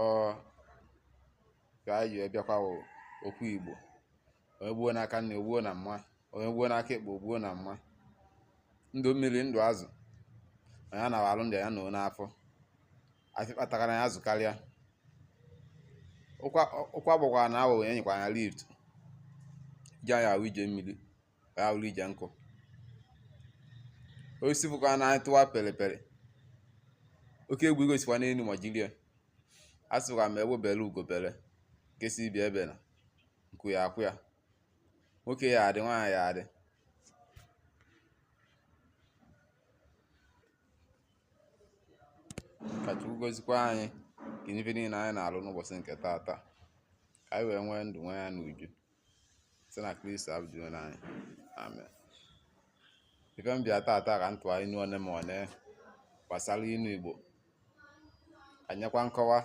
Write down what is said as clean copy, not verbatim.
ọ ka anyị ji bịakwa okwu Igbo. Onye gbuo n'aka nne ogbuo na mma, onye gbuo n'aka ekpe ogbuo na mma. Ndụ mmiri ndụ azụ, onye a na-alụ ndị ya nọ n'afọ afị kpatara ya azụ karịa. Ụkwa gbakwara na awọ onye nyekwa ya lift ji anyị ahụ ije mmiri ya ahụrụ ije nkụ. Osisi fụkwa na anyị tụwa pere oke egwu igosikwa n'elu ma jirie. A sịkwa ma ewebere ugobere nke si ibi ebe na nku ya akwụ ya. Nwoke ya adị, nwaanyị ya adị. Ka Chukwu gozikwa anyị ka ife niile anyị na-alụ n'ụbọchị nke taata, ka anyị wee nwee ndụ nwee ya n'uju site na Kristi abụju anyị. Amen. Ife m bịa taata ka m tụọ inu one ma one gbasara inu Igbo, anyekwa nkọwa